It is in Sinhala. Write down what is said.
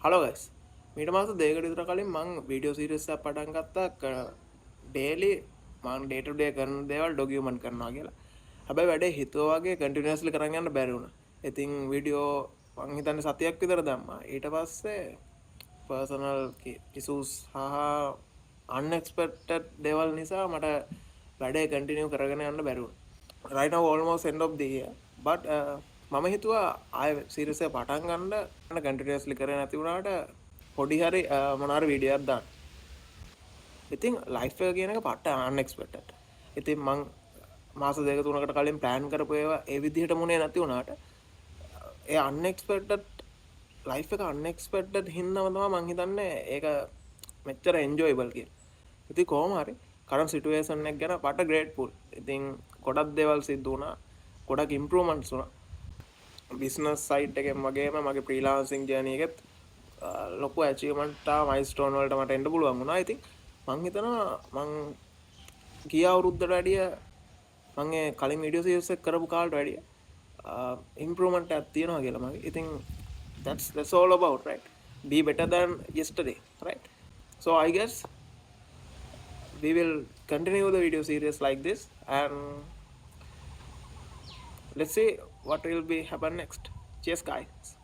හලෝ ගයිස්, මීට මාස දෙකකට විතර කලින් මං වීඩියෝ සීරීස් එකක් පටන් ගත්තා. ඩේලි මං ඩේ ටු ඩේ කරන දේවල් ඩොකියුමන්ට් කරනවා කියලා. හැබැයි වැඩේ හිතුවා වගේ කන්ටිනියස්ලි කරන් යන්න බැරි වුණා. ඉතින් වීඩියෝ මං හිතන්නේ සතියක් විතර දැම්මා. ඊට පස්සේ පර්සනල් ඉෂුස් හා අන්එක්ස්පෙක්ටඩ් දේවල් නිසා මට වැඩේ කන්ටිනියු කරගෙන යන්න බැරි වුණා. right now almost end of the year, but මම හිතුවා ආය සීරීස් එක පටන් ගන්න කන්ටිනියස්ලි කරේ නැති වුණාට පොඩි හරි මොනාර වීඩියෝ එකක් දාන්න. ඉතින් ලයිෆ් එක කියන එක පට්ට අන්එක්ස්පෙක්ටඩ්. ඉතින් මං මාස දෙක තුනකට කලින් ප්ලෑන් කරපු ඒවා ඒ විදිහට මුනේ නැති වුණාට ඒ අන්එක්ස්පෙක්ටඩ් ලයිෆ් එක අන්එක්ස්පෙක්ටඩ් හින්දාම තමයි මං හිතන්නේ ඒක මෙච්චර එන්ජොයබල් කියලා. ඉතින් කොහොම හරි කරන්ට් සිටුේෂන් එක ගැන පට ග්‍රේට්ෆුල්. ඉතින් ගොඩක් දේවල් සිද්ධ වුණා. ගොඩක් ඉම්ප්‍රූව්මන්ට්ස් වුණා. බිස්නස් සයිට් එකෙන් වගේම මගේ ෆ්‍රීලාන්සින් ජර්නි එකෙත් ලොකු ඇචීව්මන්ට් මයිල්ස්ටෝන් වලට මට එන්න පුළුවන් වුණා. ඉතින් මං හිතනවා මං ගිය අවුරුද්දට වැඩිය මං ඒ කලින් වීඩියෝ සීරීස් එක කරපු කාලට වැඩිය ඉම්ප්‍රූව්මන්ට් එකක් තියෙනවා කියලා මගේ. ඉතින් that's all about, right? Be better than yesterday, right? So I guess we will continue the video series like this, and let's see what will be happen next. Cheers guys.